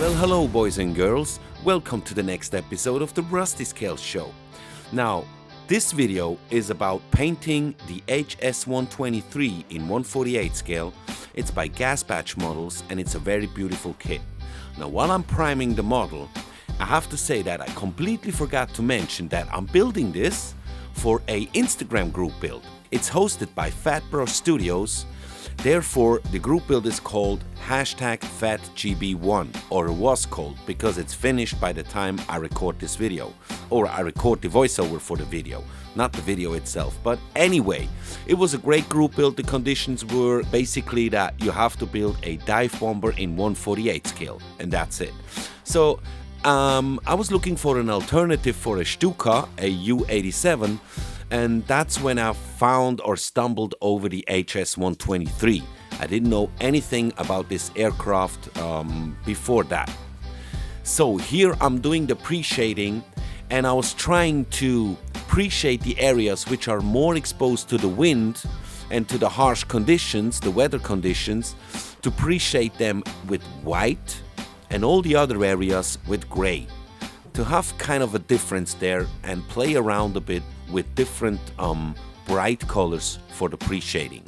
Well, hello boys and girls, welcome to the next episode of the Rusty Scale Show. Now, this video is about painting the HS123 in 1/48 scale. It's by GasPatch Models and it's a very beautiful kit. Now, while I'm priming the model, I have to say that I completely forgot to mention that I'm building this for a Instagram group build. It's hosted by FatBrush Studios. Therefore, the group build is called #FatGB1, or was called because it's finished by the time I record this video, or I record the voiceover for the video, not the video itself. But anyway, it was a great group build. The conditions were basically that you have to build a dive bomber in 1/48 scale, and that's it. So I was looking for an alternative for a Stuka, a U87, and that's when I found or stumbled over the HS123. I didn't know anything about this aircraft before that. So here I'm doing the pre-shading, and I was trying to pre-shade the areas which are more exposed to the wind and to the harsh conditions, the weather conditions, to pre-shade them with white and all the other areas with gray, to have kind of a difference there and play around a bit with different bright colors for the pre-shading.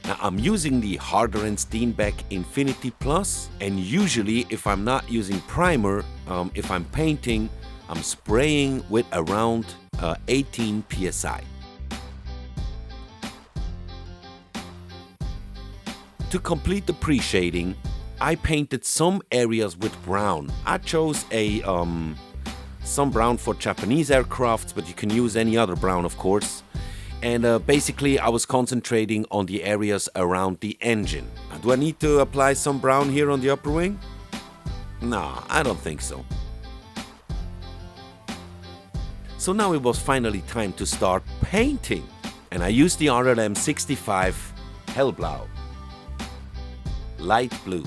Now I'm using the Harder & Steenbeck Infinity Plus, and usually if I'm not using primer, if I'm painting, I'm spraying with around 18 psi. To complete the pre-shading, I painted some areas with brown. I chose some brown for Japanese aircrafts, but you can use any other brown, of course. And basically I was concentrating on the areas around the engine. Do I need to apply some brown here on the upper wing? Nah, I don't think so. So now it was finally time to start painting. And I used the RLM 65 Hellblau. Light blue.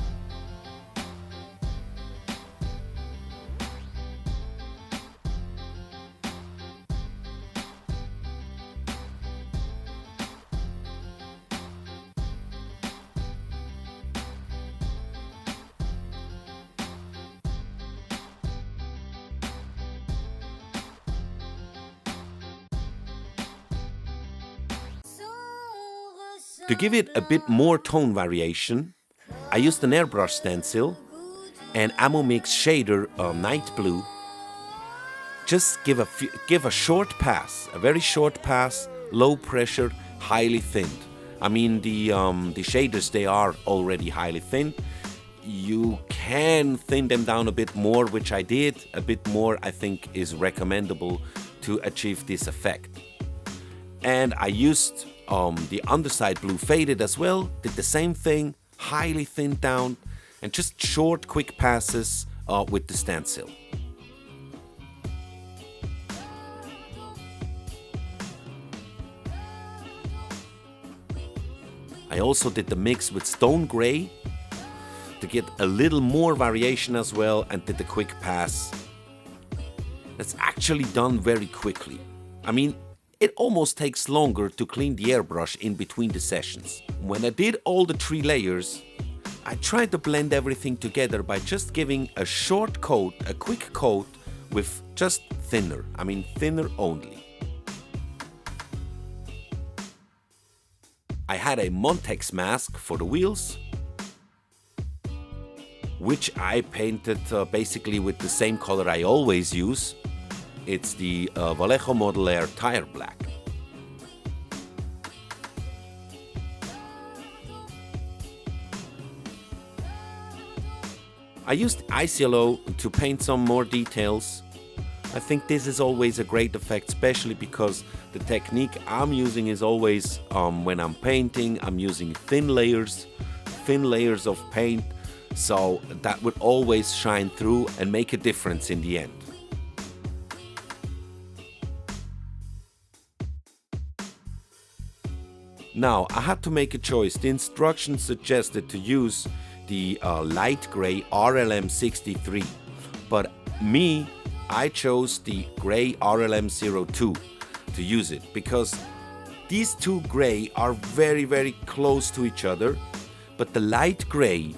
To give it a bit more tone variation, I used an airbrush stencil and Ammo Mix shader night blue. Just give a short pass, a very short pass, low pressure, highly thinned. I mean the shaders, they are already highly thin. You can thin them down a bit more, which I did. A bit more I think is recommendable to achieve this effect. And I used the underside blue faded as well, did the same thing, highly thinned down, and just short quick passes with the stencil. I also did the mix with stone gray to get a little more variation as well, and did the quick pass. That's actually done very quickly. I mean, it almost takes longer to clean the airbrush in between the sessions. When I did all the 3 layers, I tried to blend everything together by just giving a short coat, a quick coat with just thinner. I mean thinner only. I had a Montex mask for the wheels, which I painted basically with the same color I always use. It's the Vallejo Model Air tire black. I used Ice Yellow to paint some more details. I think this is always a great effect, especially because the technique I'm using is always, when I'm painting, I'm using thin layers of paint, so that would always shine through and make a difference in the end. Now, I had to make a choice. The instructions suggested to use the light gray RLM 63, but I chose the gray RLM 02 to use it because These two gray are very, very close to each other, but the light gray,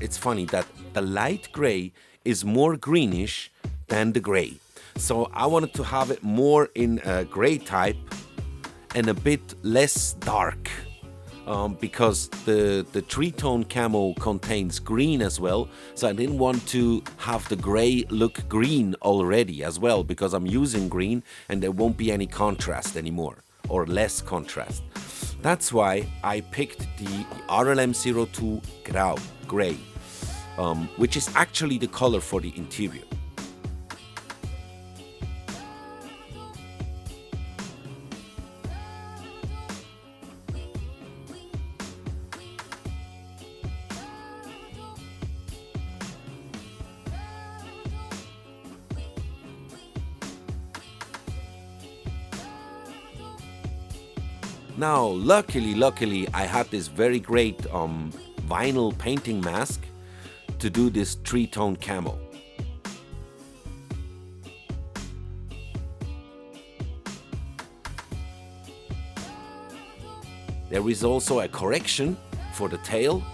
it's funny that the light gray is more greenish than the gray. So I wanted to have it more in a gray type and a bit less dark, because the three-tone camo contains green as well, so I didn't want to have the gray look green already as well, because I'm using green and there won't be any contrast anymore, or less contrast. That's why I picked the RLM02 Grau, gray, which is actually the color for the interior. Now, luckily, I had this very great vinyl painting mask to do this three-tone camo. There is also a correction for the tail,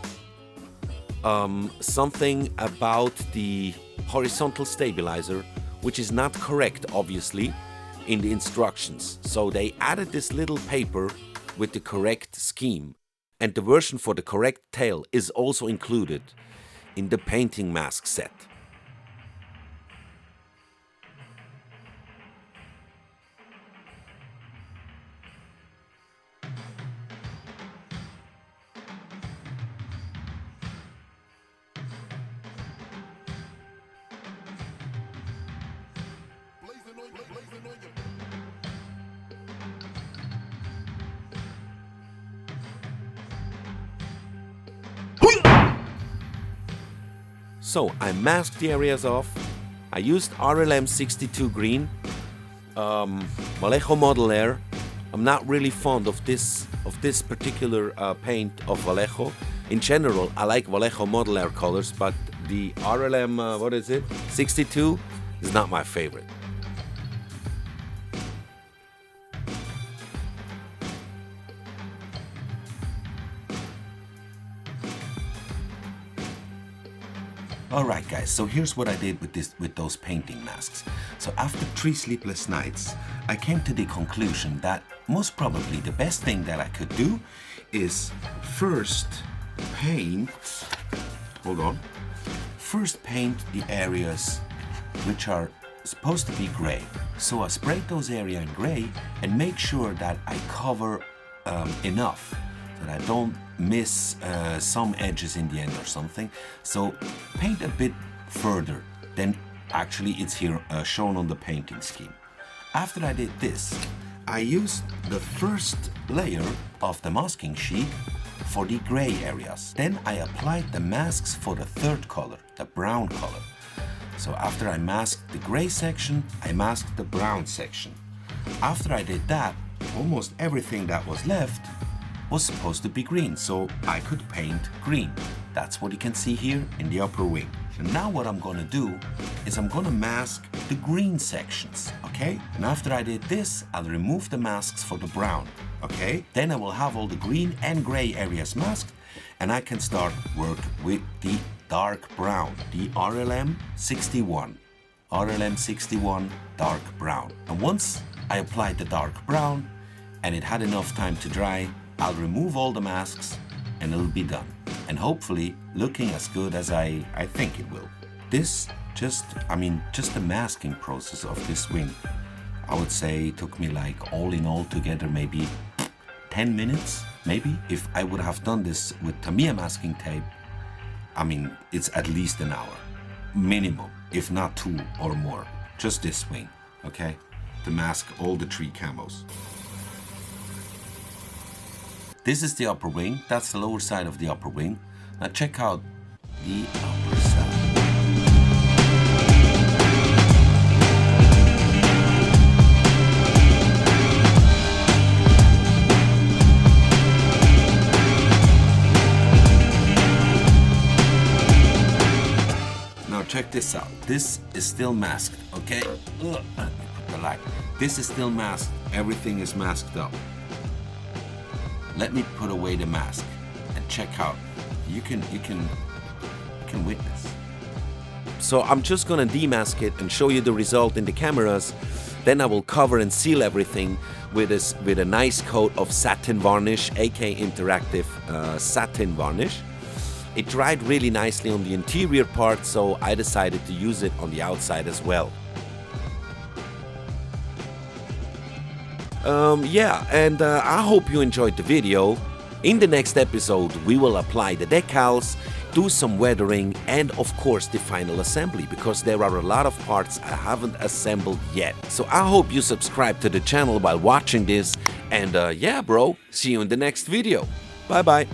something about the horizontal stabilizer, which is not correct, obviously, in the instructions. So they added this little paper with the correct scheme, and the version for the correct tail is also included in the painting mask set. So I masked the areas off. I used RLM62 green, Vallejo Model Air. I'm not really fond of this particular paint of Vallejo. In general, I like Vallejo Model Air colors, but the RLM, 62 is not my favorite. Alright guys, so here's what I did with those painting masks. So after 3 sleepless nights, I came to the conclusion that most probably the best thing that I could do is first paint the areas which are supposed to be gray. So I sprayed those areas in gray and make sure that I cover enough, that I don't miss some edges in the end or something. So paint a bit further than actually it's here shown on the painting scheme. After I did this, I used the first layer of the masking sheet for the gray areas. Then I applied the masks for the third color, the brown color. So after I masked the gray section, I masked the brown section. After I did that, almost everything that was left was supposed to be green, so I could paint green. That's what you can see here in the upper wing. And now what I'm gonna do is I'm gonna mask the green sections, okay? And after I did this, I'll remove the masks for the brown, okay? Then I will have all the green and gray areas masked, and I can start work with the dark brown, the RLM61 dark brown. And once I applied the dark brown and it had enough time to dry, I'll remove all the masks and it'll be done. And hopefully looking as good as I think it will. This just the masking process of this wing, I would say it took me like all in all together maybe 10 minutes, maybe. If I would have done this with Tamiya masking tape, it's at least an hour, minimum, if not 2 or more. Just this wing, okay? To mask all the 3 camos. This is the upper wing, that's the lower side of the upper wing. Now check out the upper side. Now check this out. This is still masked, okay? Let me put the light. This is still masked. Everything is masked up. let me put away the mask and check out. You can witness. So I'm just gonna demask it and show you the result in the cameras. Then I will cover and seal everything with a nice coat of satin varnish, aka interactive satin varnish. It dried really nicely on the interior part, so I decided to use it on the outside as well. Yeah, and I hope you enjoyed the video. In the next episode, we will apply the decals, do some weathering, and of course the final assembly, because there are a lot of parts I haven't assembled yet. So I hope you subscribe to the channel while watching this, and yeah bro, see you in the next video. Bye bye.